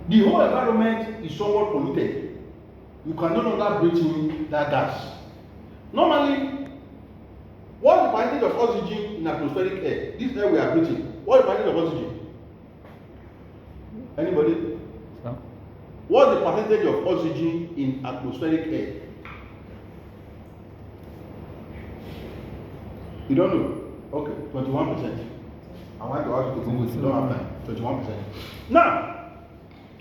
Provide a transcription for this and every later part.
the whole environment is somewhat polluted. You can no longer breathe in that gas. Normally, what is the percentage of oxygen in atmospheric air? This air we are breathing. What is the percentage of oxygen? Anybody? So, What is the percentage of oxygen in atmospheric air? You don't know? Okay, 21%. I want to ask you to Google if you don't have time. 21%. Now,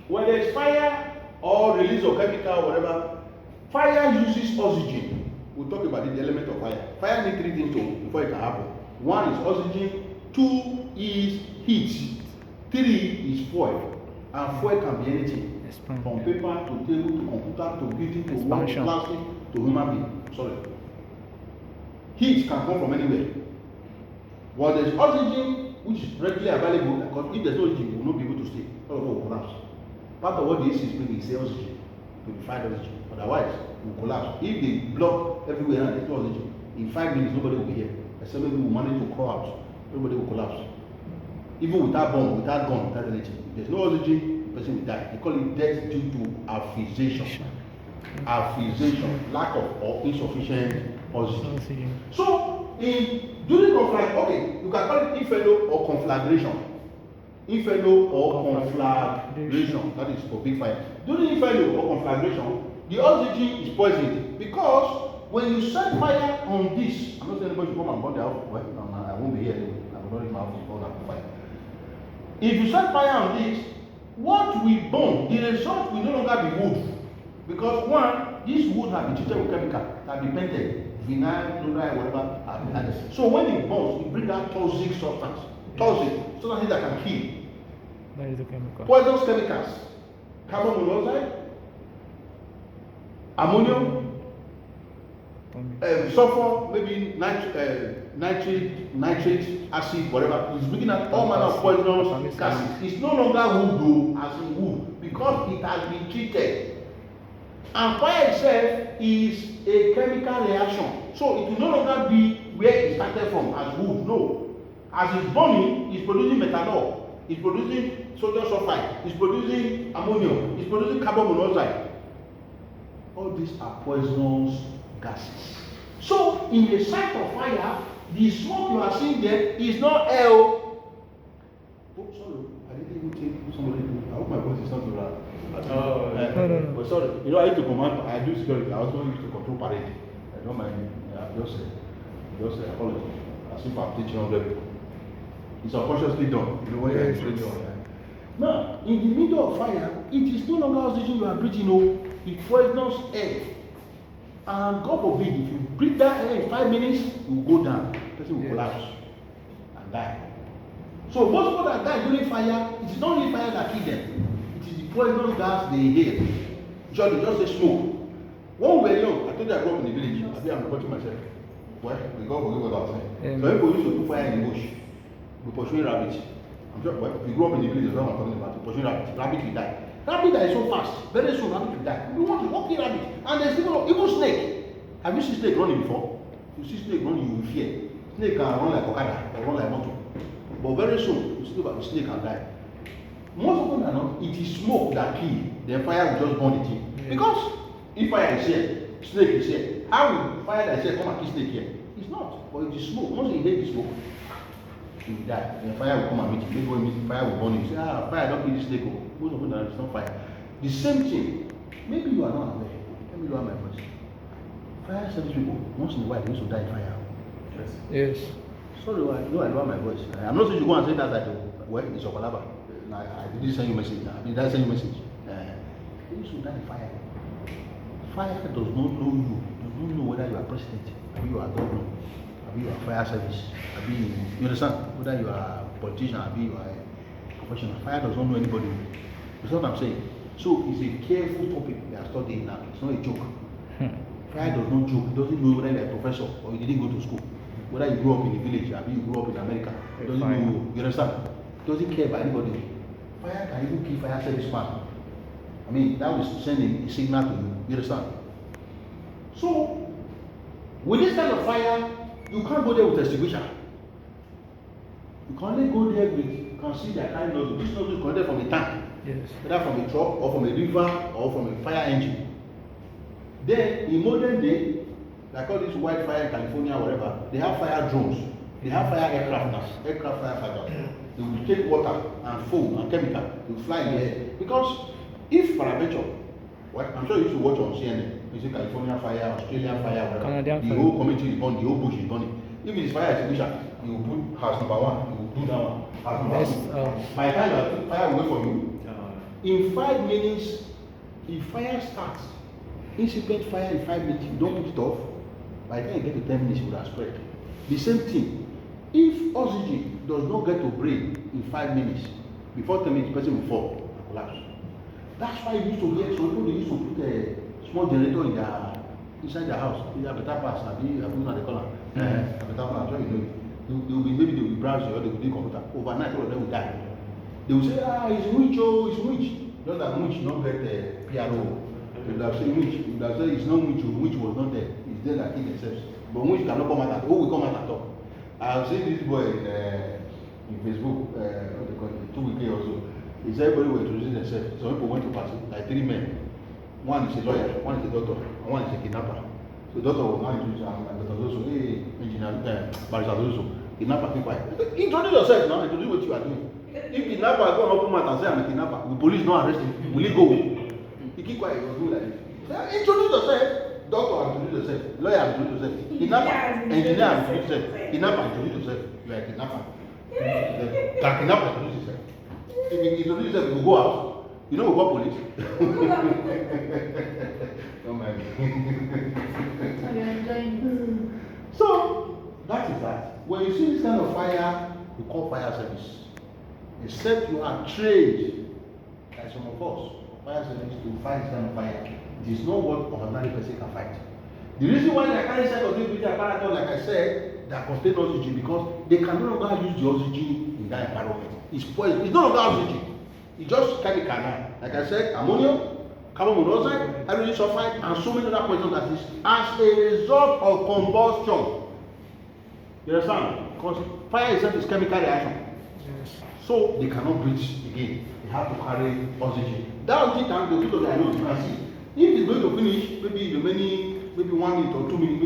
when there is fire or release of chemical or whatever, fire uses oxygen. We'll talk about the element of fire. Fire needs 3 things before it can happen. 1 is oxygen, 2 is heat, 3 is fuel. And fuel can be anything. From paper to table to computer to building to wood to plastic to human being. Sorry. Heat can come from anywhere. Well, there's oxygen which is readily available, because if there's no oxygen, you will not be able to stay. All of it will collapse. Part of what the AC is bringing is the oxygen, purified oxygen. Otherwise, it will collapse. If they block everywhere and there's no oxygen, in 5 minutes nobody will be here. Except maybe we will manage to crawl out. Everybody will collapse. Even without bomb, without gun, without anything. If there's no oxygen, the person will die. They call it death due to asphyxiation. Asphyxiation, lack of or insufficient oxygen. So, during conflagration, okay, you can call it inferno or conflagration. Inferno or conflagration, that is for big fire. During inferno or conflagration, the oxygen is poisoned because when you set fire on this, I'm not saying anybody should come and burn their house. Well, I won't be here anyway. I will not leave my house to burn that fire. If you set fire on this, what will burn, the result will no longer be wood. Because 1, this wood has been treated with chemical, has been painted, vinyl, chloride, whatever. So when it burns, it brings out toxic substance. Toxic substances that can kill. that is the chemical. Poisonous chemicals. Carbon monoxide, ammonium, sulfur, maybe nitrate, acid, whatever. It's bringing out all manner of poisonous gases. It's no longer wood though, as in wood, because it has been treated. And fire itself is a chemical reaction. So it will no longer be where it started from, as wood. No. As it's burning, it's producing methanol, it's producing sodium sulfide, it's producing ammonium, it's producing carbon monoxide. All these are poisonous gases. So in the site of fire, the smoke you are seeing there is not air. Oh, sorry, I didn't even take somebody. I hope my voice is not too loud. No. But sorry, you know, I used to command, I do security, I also used to control parade. I don't mind, just apology, as if I'm teaching 100 people. It's unconsciously done, you know, when you're explaining all that. Now, in the middle of fire, it is no longer oxygen you are breathing, no, it's poisonous air. And God forbid, if you breathe that air in 5 minutes, you will go down, the person will collapse and die. So most people that die during fire, it is not really fire that kills them. It is the poisonous gas they inhale. Just say smoke. When we were young, I told you I grew up in the village. I think I'm reporting myself. Well, we God forgive what I was saying. So people used to do fire in the bush. We pursuing rabbits. I'm sure, well, we grew up in the village, that's what I'm talking about. Pursuing rabbits. Rabbit will die. Rabbit die so fast. Very soon, rabbit will die. We want to walk in rabbit. And there's even snake. Have you seen snake running before? You see snake running, you will fear. Snake can run like Okada or run like motor. But very soon, you see about the snake can die. Most of them are not. It is smoke that kills. The fire will just burn the thing. Because if fire is here, snake is here. How will fire that is here come and kill snake here? It's not. But it is smoke. Once you hate the smoke, you will die. The fire will come and meet you. Maybe when the fire will burn you. You say, fire don't kill this snake. Most of them are not fire. The same thing. Maybe you are not aware. Let me lower my voice. Fire service people, once in a while, they used to die in fire. Yes. Sorry, I lower my voice. I'm not saying you go and say that at well, it's your palabra. I didn't send you a message. Did I send you a message? They used to die in fire. Fire does not know you. Does not know whether you are president, or you are governor, or you are fire service, or you understand? Whether you are a politician, or you are a professional. Fire does not know anybody. That's what I'm saying. So it's a careful topic we are studying now. It's not a joke. Fire does not joke. It doesn't know whether you are a professor or you didn't go to school. Whether you grew up in the village or you grew up in America. It doesn't know. You understand? It doesn't care about anybody. Fire can even kill fire service man. I mean, that was sending a signal to you. You understand? So, with this kind of fire, you can't go there with extinguisher. You can only go there with, you can see they are carrying nozzle. This nozzle is connected from the tank. Yes. Whether from a truck or from a river or from a fire engine. Then in modern day, like all this wildfire in California, whatever, they have fire drones. They have fire aircraft now, aircraft firefighters. They will take water and foam and chemical. They will fly in the air. Because if peradventure, well, I'm sure you should watch on CNN. You see California fire, Australian fire, whatever. Canadian the fire. whole community is burning, the whole bush is burning. If it is fire extinguisher, you will put house number 1, you will put that one. House number Yes, 2. By the time the fire will wait for you. In 5 minutes, if fire starts, incipient fire in 5 minutes, you don't put it off. By the time you get to 10 minutes, it will have spread. The same thing. If oxygen does not get to brain in 5 minutes, before 10 minutes, the person will fall and collapse. That's why you used to hear some people, they used to put a small generator in inside their house. They have better pass, I don't know what they call it. A better pass, I'm sure you know it. Maybe they will browse or they will do computer. Overnight, all of them will die. They will say, it's winch, it's winch. Just that winch not get PRO. They would have said winch. They would have said it's not winch, winch was not there. It's there that killed themselves. But winch cannot come out at all. Who will come out at all? I've seen this boy in Facebook, what they call it, 2 weeks or so. He said everybody were introducing themselves. Some people went to party, like 3 men. One is a lawyer, one is a doctor, and one is a kidnapper. So the doctor was now introducing, and Dr. Zoso, hey, engineer, Barrister Zoso, kidnapper, keep quiet. Introduce yourself now, introduce what you are doing. If kidnapper go and open mouth and say I'm a kidnapper, will police not arrest him? Will he go? He keep quiet, he was doing like this. Introduce yourself. Doctor, introduce yourself. Lawyer, introduce yourself. Kidnapper, engineer, introduce yourself. Kidnapper, introduce yourself. You are a kidnapper. Can kidnapper introduce yourself? If you introduce yourself, you will go out. You know we got police. Don't mind me. So that is that. When you see this kind of fire, you call fire service. Except you are trained, like some of us, fire service to fight this kind of fire. It is not what ordinary person can fight. The reason why they carry set of breathing apparatus, like I said, that contain oxygen, because they can no longer use the oxygen in that environment. It's poison. It's no longer oxygen. It's just chemical now. Like I said, ammonium, carbon monoxide, hydrogen sulfide, and so many other poisons that is as a result of combustion. You understand? Because fire itself is chemical reaction. Yes. So they cannot breathe again. They have to carry oxygen. That oxygen can go to their nose, you can see. If it's going to finish, maybe 1 minute or 2 minutes,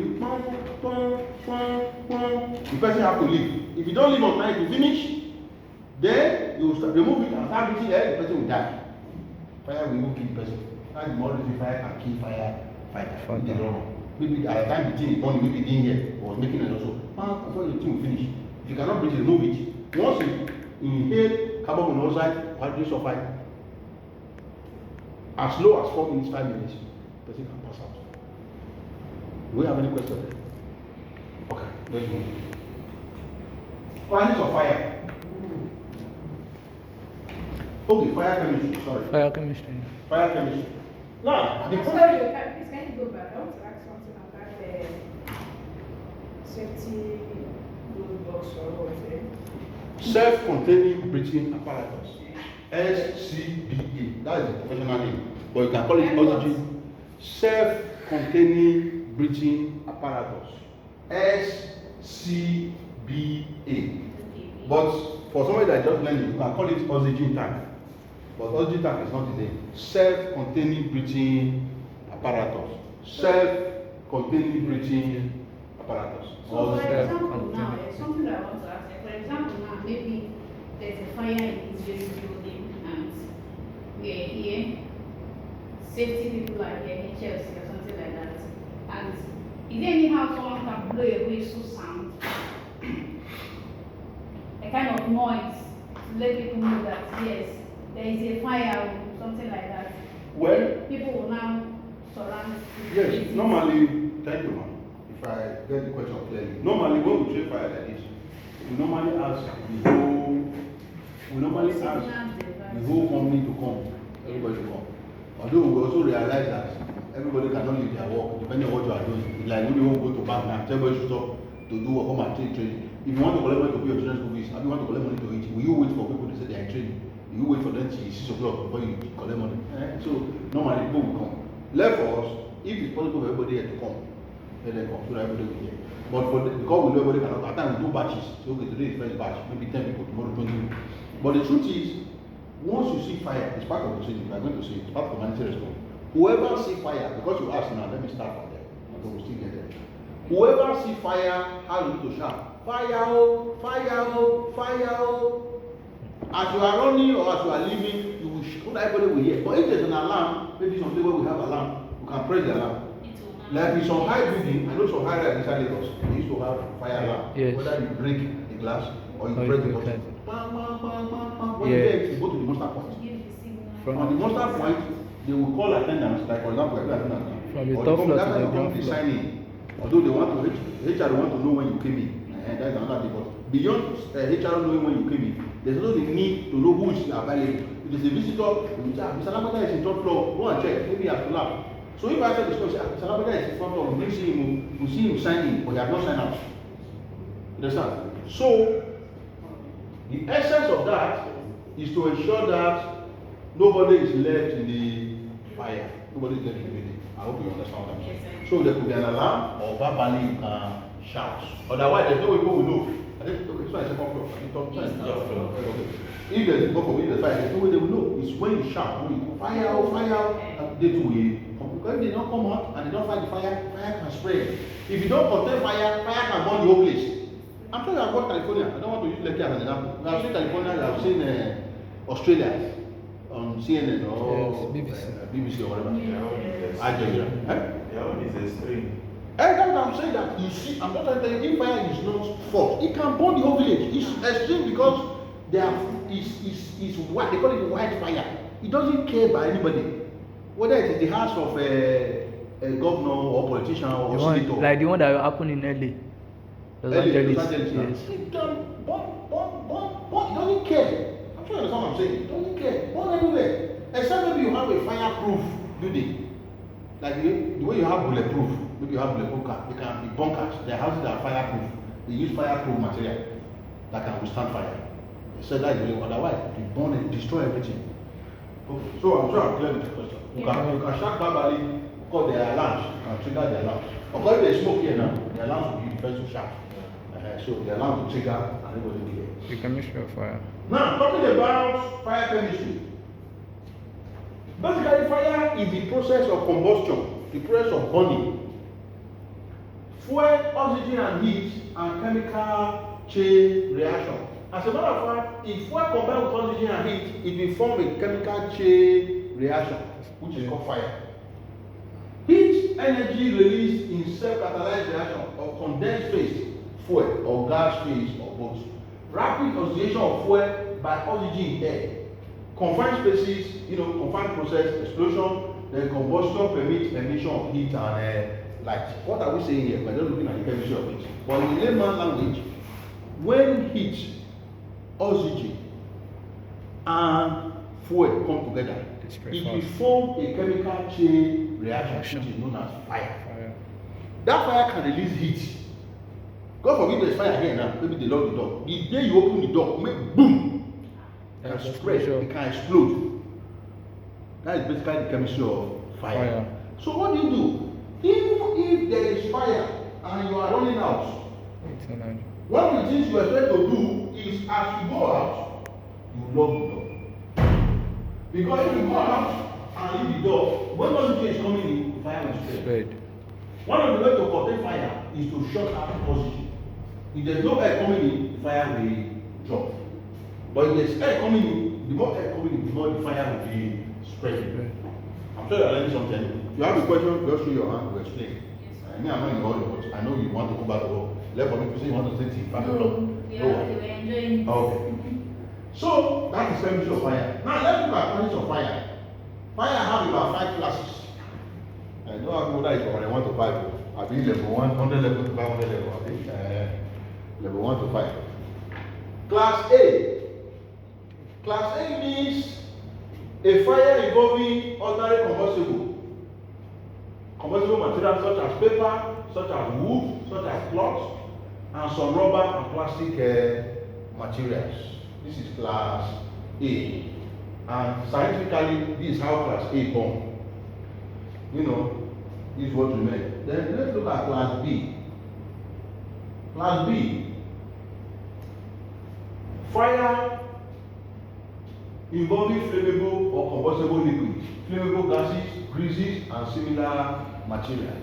the person have to leave. If you don't leave on time to finish, then you will start, remove it and start breathing air, the person will die. Fire will even kill the person. That's the more reason fire can kill firefighter. Maybe at the time the thing is burning, maybe in here, or was making it also. Before the thing will finish. If you cannot breathe, remove it. Once you inhale carbon monoxide, hydrogen sulfide, as low as 4 minutes, 5 minutes, the person can pass out. Do we have any questions? Okay, let's move. Planets of fire. Okay, fire chemistry, sorry. Fire chemistry. Fire chemistry. Now, the Sorry, please can you go back? I want to ask something about the safety rule box or what? self-containing breathing apparatus. SCBA. That is the professional name. But you can call it oxygen. Self-containing breathing apparatus. SCBA. But for somebody that just learning, you can call it oxygen tank. But oxygen tank is not the name. Self-containing breathing apparatus. Self-containing breathing apparatus. So for example now, there's something that I want to ask. For example now, maybe there's a fire in this building and we are here, safety people are here, HLC or something like that. And is there anyhow someone can blow a whistle sound? A kind of noise to let people know that yes, there is a fire or something like that. Well, People will now surround. yes, normally, thank you, ma'am. If I get the question clearly, normally when we treat fire like this, we normally ask the whole company to come, everybody to come. Although we also realize that everybody cannot leave their work depending on what you are doing. Like when you won't go to bank now, everybody should stop to do what come and training. If you want to collect money to pay your children's school fees, and you want to collect money to eat, will you wait for people to say they are in training? Will you wait for them till 6 o'clock before you collect money? So normally people will come. Left for us, if it's possible for everybody here to come, let them come so that everybody will hear. But because we know everybody cannot, at times we do batches. So okay, today is first batch, maybe 10 people, tomorrow 20 people. But the truth is, Once you see fire, it's part of the training. You are going to see it's part of humanity response. Whoever see fire, because you ask now, let me start from there. Because we'll still get there. Whoever see fire, how you need to shout, fire, oh, fire, oh, fire, oh. As you are running or as you are leaving, you will shout, everybody will hear. But if there's an alarm, maybe someday where we have alarm, you can press the alarm. Like in some high building, I know some high rise inside Lagos, they used to have fire alarm. Yes. Whether you break the glass or you press the button. Bam, bam, bam, bam, bam. When you hear it, you go to the monster point. On the monster point, they will call attendants, like for example, from the top floor to the ground floor. Sign in. Although they want to, HR want to know when you came in. That's another thing. But beyond HR knowing when you came in, there's also the need to know who is available. If there's a visitor, Mr. Lambada is in top floor, go and check, maybe he has to laugh. So if I said this question, Mr. Lambada is in front floor, we see him sign in, but he has not signed out. You understand? So, the essence of that is to ensure that nobody is left in the fire. Nobody is left in the building. I hope you understand what I'm saying. So there could be an alarm or verbally you can shout. Otherwise, there's no way people will know. I think okay, this one is second floor. I think top floor. Okay. If there's a fire, there's no way they will know. It's when you shout, when you go fire out, and they too will. Because if they don't come out and they don't fight the fire, fire can spread. If you don't contain fire, fire can burn the whole place. I'm sure you have watched California. I don't want to use Lekki as an example. I have seen California, I have seen Australia on CNN or BBC or whatever. Al Jazeera. Their own is extreme. That's what I'm saying, that you see, I'm not trying to tell you, if fire is not fault, it can burn the whole village. It's extreme because they are, it's white, they call it white fire. It doesn't care about anybody. Whether it is the house of a governor or politician or senator. Like the one that happened in LA. Los Angeles. Yes. It can burn. It doesn't care. I'm sure you understand what I'm saying. It doesn't care. Burn everywhere. Except maybe you have a fireproof building. Like the way you have bulletproof. Maybe you have bulletproof car. They can be bunkers. Their houses are fireproof. They use fireproof material that can withstand fire. They said that is otherwise they burn and destroy everything. Okay. So I'm sure I'm clear with the question. You can shout verbally, call their alarms and trigger the alarms. Of course, if there's smoke here now, the alarms will be the first to shout. So the alarm will trigger and everybody will hear. The chemistry of fire. Now, talking about fire chemistry. Basically, fire is the process of combustion, the process of burning. Fuel, oxygen, and heat and chemical chain reaction. As a matter of fact, if fuel combines with oxygen and heat, it will form a chemical chain reaction, which is called fire. Heat energy released in self-catalyzed reaction or condensed phase fuel or gas phase or both. Rapid oxidation of fuel by oxygen in air. Confined spaces, confined process, explosion, then combustion permits emission of heat and light. What are we saying here? We're just looking at the chemistry of it. But in layman language, when heat, oxygen, and fuel come together, it will form a chemical chain reaction, which is known as fire. That fire can release heat. God forbid there's fire here now, maybe they lock the door. The day you open the door, make boom, it can spread, it can explode. That is basically the chemistry of fire. So what do you do? Even if there is fire and you are running out, one of the things you expect to do is as you go out, you lock the door. Because if you go out and leave the door, when oxygen is coming in, the fire will spread. One of the ways to contain fire is to shut out oxygen. If there's no air coming in, the fire will drop. But if there's air coming in, the more air coming in, the more the fire will be spreading. I'm sure you're learning something. If you have a question, just show your hand, we'll explain. I mean, I'm not in all your words. I know you want to go back to work. Let me say you want to say things. Okay. So, that is chemistry of fire. Now, let's look at chemistry of fire. Fire has about 5 classes. I don't know whether it's from 1 to 5. I've been level 1, 100 level to 500 level. I think level 1 to 5. Class A. Class A means a fire involving ordinary combustible materials such as paper, such as wood, such as cloth, and some rubber and plastic materials. This is class A. And scientifically, this is how class A born. This is what we meant. Then let's look at class B. Class B. Fire involving flammable or combustible liquids, flammable gases, greases, and similar material.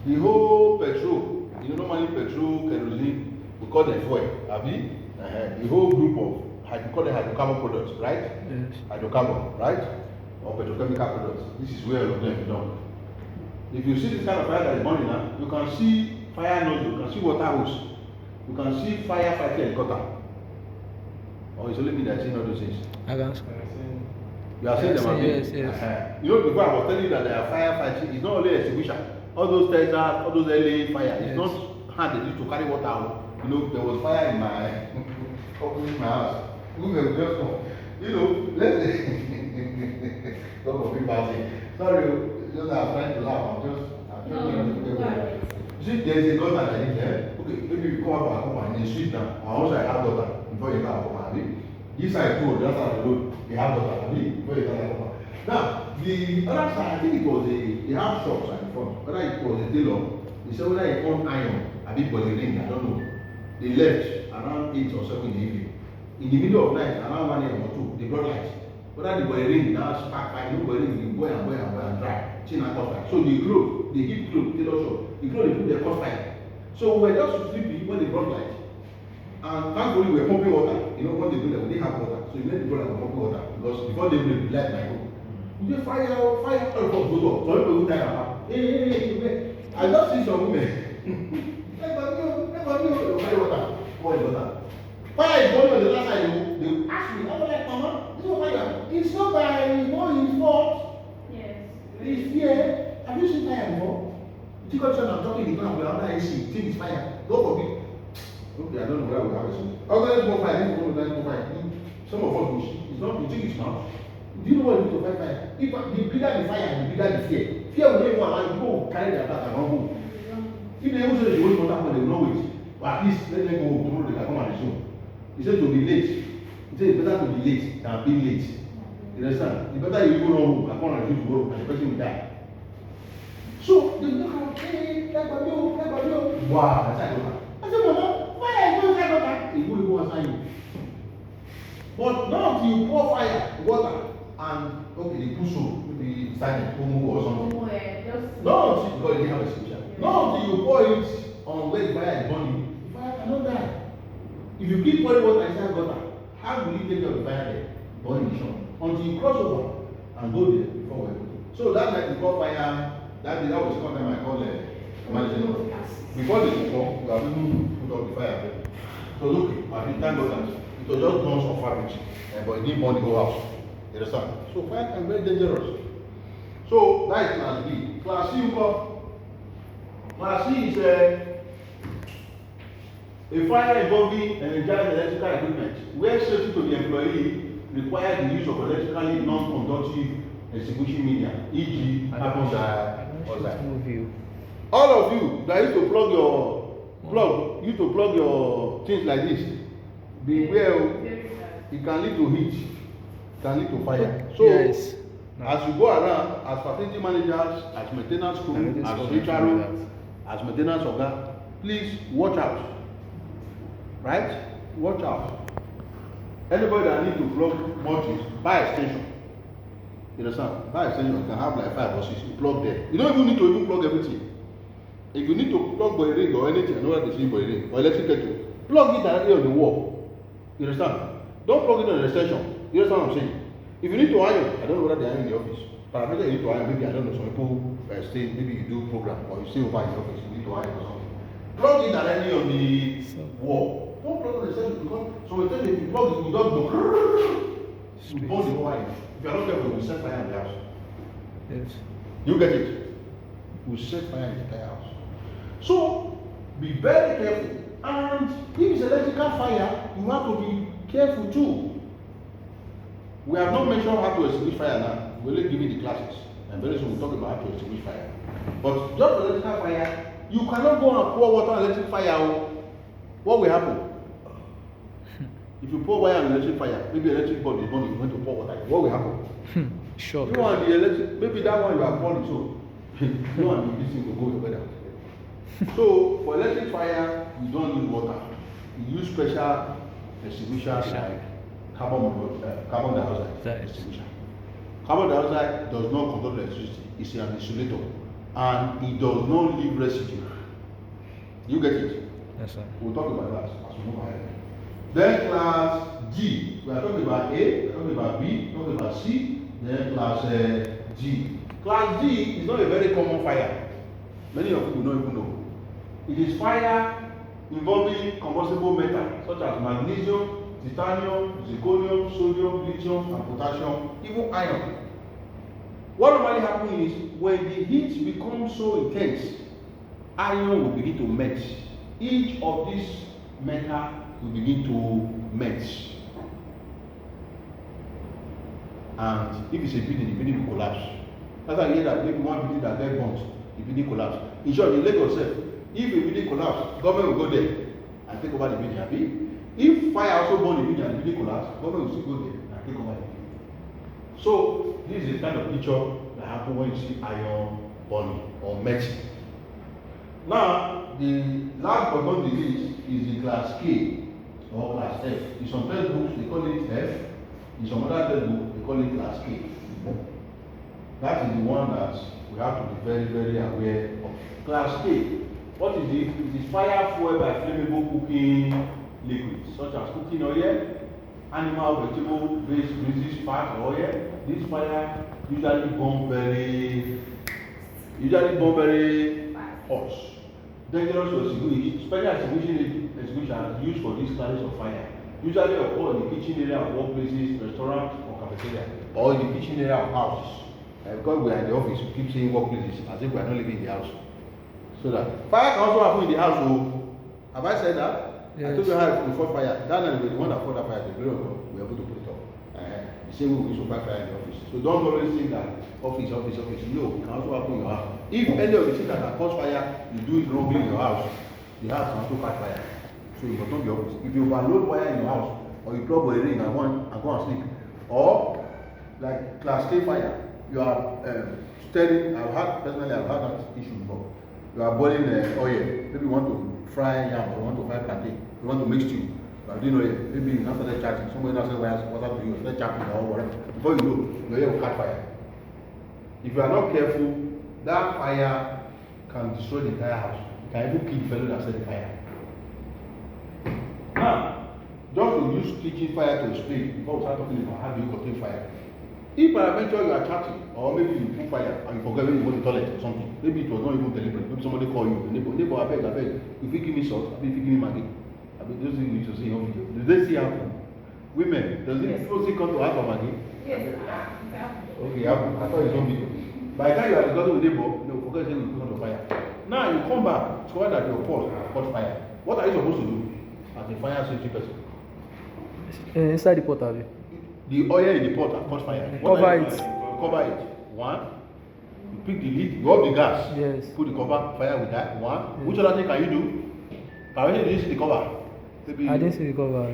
The whole petrol, normally petrol, kerosene, we call them fuel, abi? The whole group of, we call them hydrocarbon products, right? Yes. Hydrocarbon, right? Or petrochemical products. This is where all of them belong. If you see this kind of fire that is burning now, you can see fire nozzle, you can see water hose, you can see firefighting helicopter. Or it's only me that is seeing all those things. I can see. You are seeing them, abi? Yes, yes. Before I was telling you that they are firefighting, it's not only extinguisher. All those Texas, all those LA fire, it's Yes. not hand they used to carry water out. There was fire in my house. We were just, let's say, don't go bad thing. Sorry, just I'm trying to laugh. I'm just No, you see, there's a gutter that is there. Okay, maybe you come up and come in the street now. I also have gutter before you come up. This side too, the other side of the road, they have gutter. Before you come up. Now, the other side, I think it was they have shops at the front. Whether it was a tailor, they said whether it on iron, a big body ring, I don't know. They left around 8 or 7 in the evening. In the middle of night, around 1 AM or 2, they brought light. Whether the body ring now spark fire, no body ring, boy and dry. Chin and caught fire. So the clothes, the heat clothes, tailor shop, the clothes they put their caught fire. So we were just sleeping when they brought light. And thankfully we were pumping water. When they do that, we didn't have water. So we made the brother pumping water. Because before they would light my home. You get fire, all the boats up. So people would die about. Hey. I just see some women. Fire water. Fire is burning on the last side. They ask me, I was like, Mama, this is fire. It's not by his fault. Yes. It's here. Have you seen fire before? You think I'm talking in the ground, we're under AC. Think it's fire. Go for it. Okay, I don't know where we have it. Okay, let's go fire. Let's go fire. Some of us wish. It's not, you think it's not. Do you know what it means to fight fire? If the bigger the fire, the bigger the fear. Fear will never allow you to carry their back and run home. If they also say they won't contact when they will not wait. But at least let them go home. Tomorrow they can come and resume. He said to be late. He said it's better to be late than being late. You understand? The better you go home and come and resume tomorrow and the person will die. So they look at hey, wow, that's like I said, Mama, fire is not like that. It will go aside you. But not until you pour fire, water, and okay, they put soap, maybe silent, or something. Not until because they have a solution. Not until you pour it on where the fire is burning, the fire cannot die. If you keep pouring water inside gutter, how will you take care of the fire there? Burning short. Until you cross over and go there before we go. So that night we call fire. That was the second time I called management. Before they come, we have even put up the fire there. So look, I think thank God that it was just guns of fabric, but it didn't burn the whole house. You understand? So fire can be very dangerous. So that is class B. Class C, class C is a fire involving energized electrical equipment where safety to the employee requires the use of electrically non-conductive extinguishing media, e.g. carbon dioxide. All of you that used to plug your things like this, beware, it can lead to heat, it can lead to fire. So yes. as you go around, as facility managers, as maintenance crew, as HR, as maintenance organ, please watch out. Right? Watch out. Anybody that need to plug multis, buy extension. You understand? Buy extension, you can have like 5 or 6, you plug there. You don't even need to plug everything. If you need to plug by ring or anything, I know what they say by ring or electric kettle, plug it directly on the wall. You understand? Don't plug it on the extension. You understand what I'm saying? If you need to iron, I don't know whether they iron in the office. But maybe you need to iron, maybe I don't know, some people stay, maybe you do program or you stay over in the office, you need to iron or something. Plug it directly on the wall. Don't plug it on the extension because so if you plug it, you don't go you burn the whole iron. If you are not careful, you set fire in the house. Yes. You get it? We set fire in the entire house. So be very careful. And if it's electrical fire, you have to be careful too. We have not mentioned how to extinguish fire now. We'll only give you the classes. And very soon we'll talk about how to extinguish fire. But just for electrical fire, you cannot go and pour water on electric fire. What will happen? If you pour wire on electric fire, maybe electric board is burning, you want to pour water, what will happen? Sure. You and the electric, maybe that one you are pouring, so you and this thing will go together. So for electric fire, you don't use water. You use special extinguishers like carbon dioxide extinguisher. Carbon dioxide does not control electricity. It's an insulator, and it does not leave residue. You get it? Yes, sir. We'll talk about that as we move ahead. Then class G. We are talking about A, we are talking about B, we are talking about C, then class G. Class G is not a very common fire. Many of you don't even know. It is fire involving combustible metal such as magnesium, titanium, zirconium, sodium, lithium, and potassium, even iron. What normally happens is when the heat becomes so intense, iron will begin to melt. Each of these metal will begin to melt. And if it's a building, the building will collapse. That's why I hear that maybe one building that get burnt, the building collapse. In short, in Lagos, if a building collapse, government will go there and take over the building. If fire also burn the building and the building collapse, government will still go there and take over the building. So this is the kind of picture that happens when you see iron burning or melting. Now, the last but not the least is the class K or class F. In some textbooks they call it F. In some other textbooks they call it class K. That is the one that we have to be very, very aware of. Class K. What is it? It is fire fueled by flammable cooking liquids such as cooking oil, animal, vegetable based greases, fat, oil. This fire usually burn very hot. Dangerous to extinguish. Special extinguishers used for these kinds of fire usually occur in the kitchen area of workplaces, restaurants, or cafeteria, or in the kitchen area of houses. Because we are in the office, we keep saying workplaces as if we are not living in the house. So that fire can also happen in the house. So, have I said that? Yes. I told you how we fought fire. That night, the one that fought that fire, the glory of God, we were able to put it off. The same way we used to fight fire in the office. So don't always think that office. No, it can also happen in your house. If any of the things that cause fire, you do it wrongly in your house, the house can also catch fire. So you must not be office. If you overload wire in your house, or you plug a ring and go and sleep, or like class K fire, you are steady. I've had that issue before. You are boiling oil. Maybe you want to fry yam or you want to fry plantain. You want to make stew. You are doing oil. Maybe you now started chatting. Somebody now said water to you. Start chatting or whatever. Before you know, your oil will catch fire. If you are not careful, that fire can destroy the entire house. It can even kill the fellow that set the fire. Now, just to use kitchen fire to explain before we start talking about how do you contain fire. If peradventure you are chatting, or maybe you put fire and you forget when you go to the toilet or something, maybe it was not even deliberate, maybe somebody call you, neighbor, I beg, if you give me salt, if you give me Maggi, those things you need to see in video. Do they see happen? Women, does it people still come to ask for Maggi? Yes. Okay, happen. I thought it's on video. By the time you are discussing with neighbor, they will forget saying you put on the fire. Now you come back, score that your pot caught fire. What are you supposed to do as a fire safety person? Inside the pot, have you? The oil in the pot has caught fire. Cover it. Cover it. One, you pick the lid, you off the gas. Yes. Put the cover, fire with that. One. Yes. Which other thing can you do? Can you see the cover? Maybe I didn't see the cover.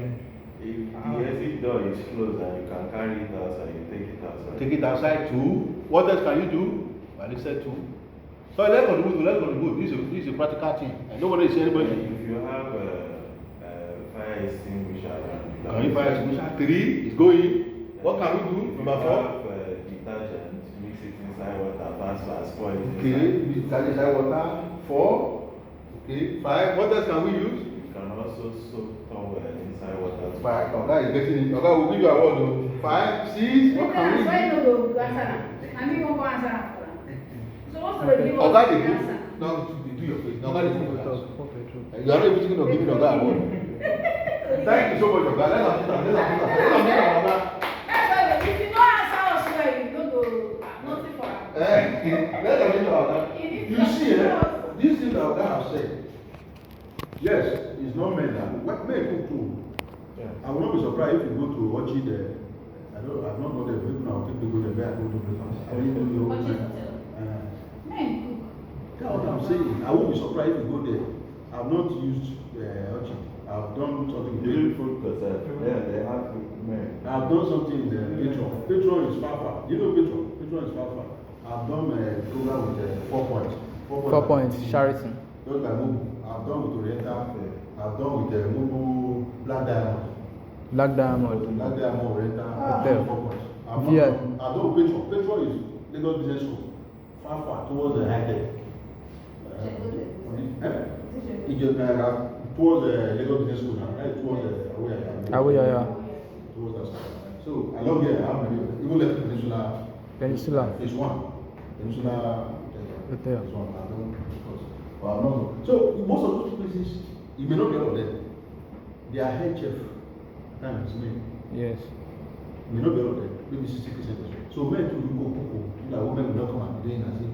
If the exit door is closed and you can carry it outside, you take it outside. take it outside too. What else can you do? Well, they said too. So let's go to the wood. This is a practical thing. And nobody is anybody. If you have fire extinguisher, Can you fire extinguisher? 3 is going. What can we do? Number 4. Detergent, mix it inside water, fast, spoil it. Okay, mix it inside water. 4. Okay, 5. What else can we use? You can also soak towel inside water. 5. Okay, is getting it. Okay, we'll give you a word. 5, 6. What can we do? Why you go answer? I mean, go answer. So what's the name of Oga, the they answer? do. Now, do your face. Now, Oga, they do your answer. Okay, You are not even thinking of giving Oga a word. Thank you so much, Oga. Let's have Oga. That's why if you don't answer us well, you don't go nothing for us. Let's have Oga. You see, this thing that Oga has said, yes, it's not meant that. What may cook too? I will not be surprised if you go to watch it there. I've not gone there. Maybe now people go there. I go to breakfast. I didn't know. Watch it hotel. Men cook. That's what I'm saying. I won't be surprised if you go there. I've not used Ochi. I've done something with During it. food process, they have to make. I've done something in Patron. Patron is far. You know Patron? Patron is far. I've done a program with 4 points. 4 points, Sheraton. Done by Mubu. I've done with Oriental. I've done with Mubu Black Diamond. Black Diamond. Black Diamond Rental. Hotel. 4 points. VI. I know Petro. Petro is Lagos Business School. Far towards the high tech. Towards the Lagos Business School now, right? Towards the Awoyaya. Towards that side. So I love here. I have even left Peninsula. Peninsula. Phase 1. Peninsula Hotel. Phase 1. I don't because I'm not know. So most of those places, you may not be out of them. They are head chef. Times me. Yes. You may not be out of them. Maybe 60% or so. So men too do cook. Like women will not come and be doing as if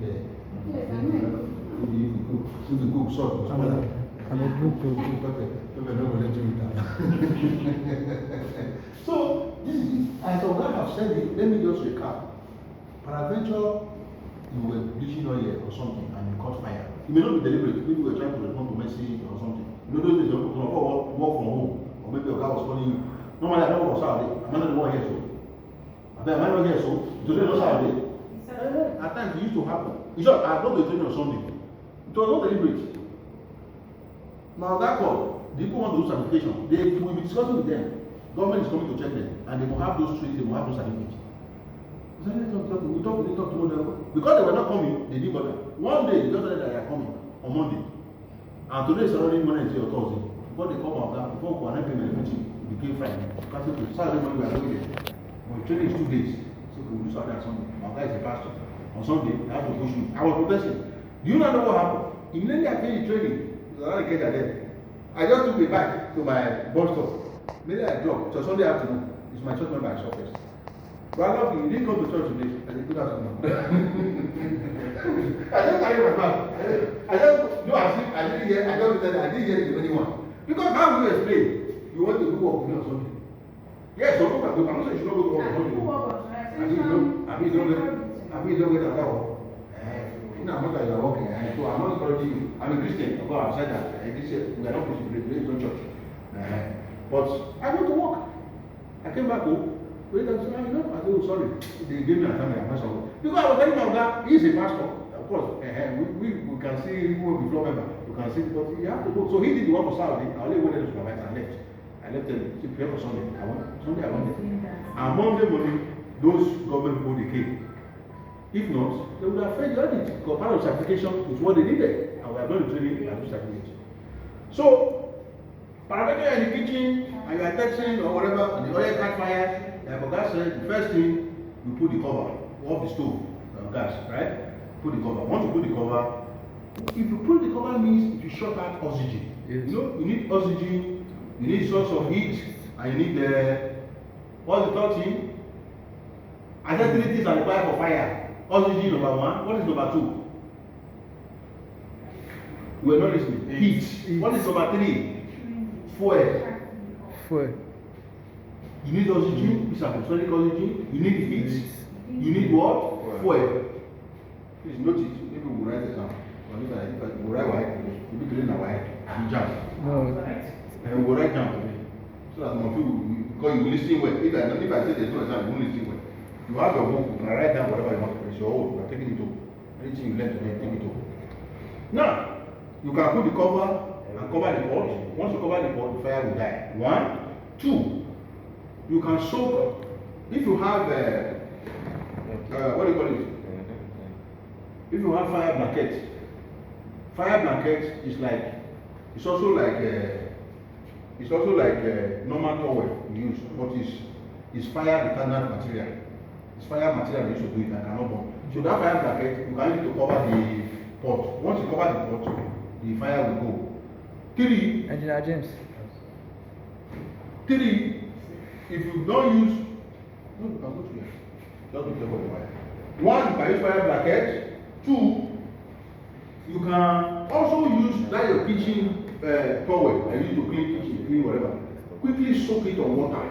if you cook salt, I'm a good cook. So, this is it. As of that have said it, let me just recap. Peradventure, you were bleaching oil or something and you caught fire. It may not be deliberate. Maybe you were trying to respond to message or something. You know, those days, you work from home. Or maybe your guy was calling you. Normally, I don't work on Saturday. I'm not the one here, so. I bet I'm not here, so. Today, no Saturday. At times, it used to happen. In short, I got the training on Sunday. It was not deliberate. Now that call, the people want to do certification. They will be discussing with them. Government is coming to check them, and they will have those trainings, they will have those certificates. So we talk tomorrow. Because they were not coming, they didn't bother. One day, they just said that they are coming on Monday. And today is already Monday or Thursday. Before they come out, before we are payment, everything became Friday. Saturday morning, we are going there. But training is 2 days. So we will do Saturday and Sunday. My guy is a pastor. On Sunday, I have to push me. I was protesting. Do you not know what happened? Immediately I finished training, I just took a bike to my bus stop. Maybe I dropped. So Sunday afternoon, it's my church member I saw first. But I love you. You didn't come to church today. I said, good afternoon. I just carry my bag. I just do as if I didn't hear. I don't pretend I didn't hear it to anyone. Because how will you explain? You want to do work with me on Sunday? Yes, so I'm not saying you should not go to work on Sunday. I mean, you don't get that work. I'm not like you are working, so I'm not encouraging you. I'm a Christian, but I've said that. We are not Christian, we are not church. But I went to work. I came back home. I said, oh, sorry. They gave me a time I sorry. Because I was telling my guy, he's a pastor. Of course, we can see who will be floor member. We can see, but you have to go. So he did the work for Saturday. I only went there to supervise and left. I left them to prepare for Sunday. Sunday I went there. And Monday morning, those government people they came. If not, they would have failed the audit because part of certification is what they needed. And we are going to training and do certification. So, parameter in the kitchen and you are texting or whatever, and the oil catch fire, like Oga said, the first thing, you put the cover off the stove, gas, right? Put the cover. Once you put the cover, if you put the cover means it will shut out oxygen. Yes. You know, you need oxygen, you need source of heat, and you need what's the third thing? I said 3 things are required for fire. Oxygen number 1. What is number 2? We are not listening. Heat. What is number 3? Fuel. You need oxygen. It's atmospheric oxygen. You need heat. You need what? Fuel. Please note it. Maybe we'll write it down. If I will write white, we'll be clean and white. We jump. And we'll write down today. So that more people, because you will listen well. If I say there's no exam, you won't listen well. You have your book, you can write down whatever you want to. It's your own, you are taking it home. Anything you learn today, take it home. Now, you can put the cover and cover the pot. Once you cover the pot, the fire will die. 1. 2. You can soak. If you have, what do you call it? If you have fire blanket is like, it's also like normal towel you use, but it's fire retardant material. It's fire material they used to do it and cannot burn. So that fire blanket, you can use it to cover the pot. Once you cover the pot, the fire will go. 3. Engineer James. 3. If you don't use, no, you can go to here. Just be careful with the wire. 1, you can use fire blanket. 2, you can also use that your kitchen towel. I use to clean kitchen, clean whatever. Quickly soak it on water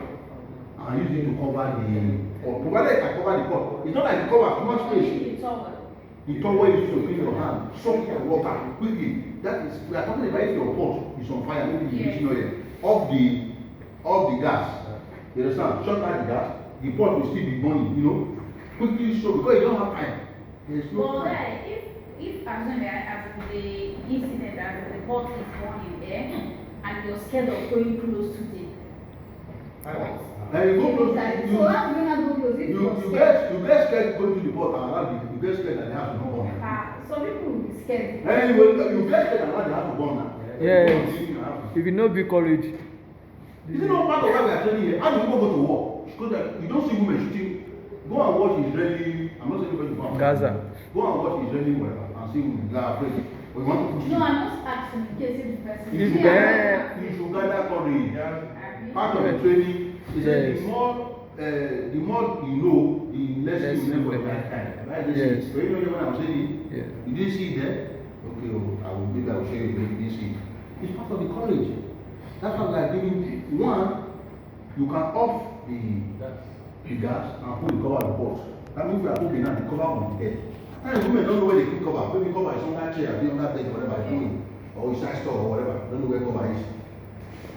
and use it to cover the pot. Provided I cover the pot. It's not like the cover too much space. The towel is used to clean your hand. Soak it on water quickly. That is, we are talking about if your pot is on fire, maybe you using oil off the gas. You understand? Shut out the gas. The pot will still be burning. You know, quickly soak because you don't have time. There's no time. If as the incident as the pot is burning there and you're scared of going close to And you go close, So how do you not go close if you're you scared? get scared going to the pot and around you get scared that the house will not burn. Some people will be scared. And you get scared and around the house will burn now. Yes. If you know, be courage. Is it not part of what we are telling you? How do you go to war? Because you don't see women shooting. Go and watch Israeli. I'm not saying anybody go and Gaza. Go and watch Israeli whatever and see women that are afraid. But you want to push No, I'm just asking in case if the person. You should gather courage. Part of the training is that the more you know, the less you remember the right time. Right? Yes. So you know what I'm saying? Yeah. You didn't see it there? Okay, I will show you, but you didn't see it. It's part of the courage. That's why we are giving one, you can off the gas and put the cover on the pot. That means we are putting the cover on the head. And women don't know where they keep cover. Maybe cover is on that chair, be on that bed, whatever you're doing. Or inside store or whatever. Don't know where cover is.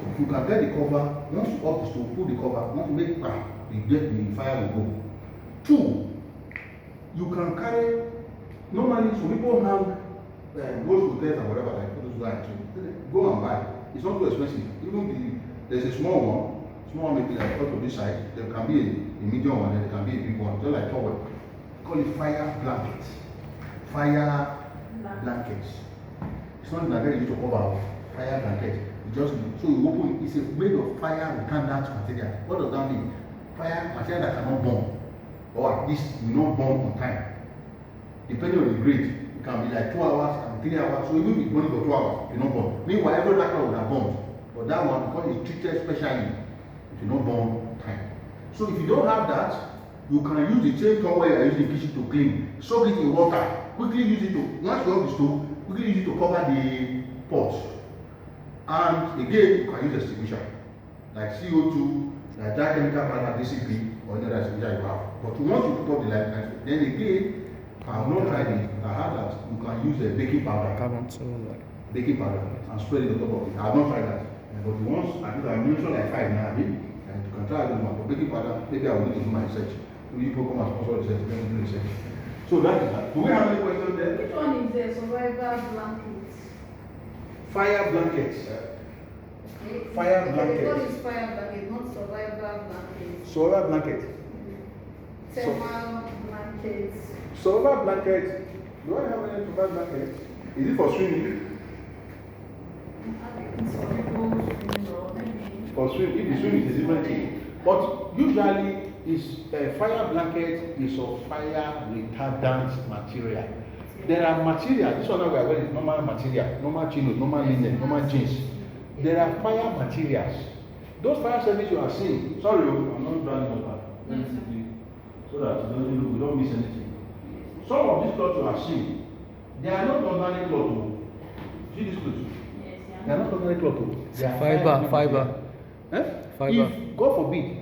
If you can get the cover, once you up the stove, put the cover, once you make the fire will go. Two, you can carry, normally some people hang most hotels and whatever, like those guys, go and buy. It's not too expensive. Even there's a small one maybe like out of this side, there can be a medium one, and there can be a big one, just like towel. Call it fire blankets. Fire blankets. It's not like you to cover fire blanket. Just so you open it's made of fire retardant material. What does that mean? Fire material that cannot burn, or at least will not burn on time. Depending on the grade, it can be like 2 hours and 3 hours. So even if burning for 2 hours, it will not burn. Meanwhile, every other one would have burned. But that one, because it's treated specially, it will not burn on time. So if you don't have that, you can use the same towel you are using in the kitchen to clean. Soak it in water. Quickly use it to, once you off the stove, quickly use it to cover the pot. And again, you can use extinguisher like CO2, like that chemical powder, DCP, or any other extinguisher you have. But once you put up the light, then again, I have not tried it. I heard that you can use a baking powder, baking powder, and spread it on top of it. I have not tried that. But once I think I'm mentioned like 5 now, and you can try those ones. But baking powder, maybe I will need to do my research. You people come and sponsor research, let me do research. So that is that. Do we have any questions there? Which one is the survivor blanket? Fire blankets. Okay. Fire blanket. What is fire blanket, not survivor blanket? Solar blanket. Thermal blankets. Solar blanket. Do I have any solar blanket? Is it for swimming? Some people swim or maybe. For swim, if you swim, it's a different thing. But usually, fire blanket is of fire retardant material. There are material. This one we are wearing is normal material, normal chinos, normal linen, normal jeans. There are fire materials. Those fire service you are seeing. Sorry, I'm not drawing water. So that we don't miss anything. Some of these clothes you are seeing, they are not ordinary clothes. See these clothes? Yes, They are not ordinary clothes. They are Fiber. If, God forbid,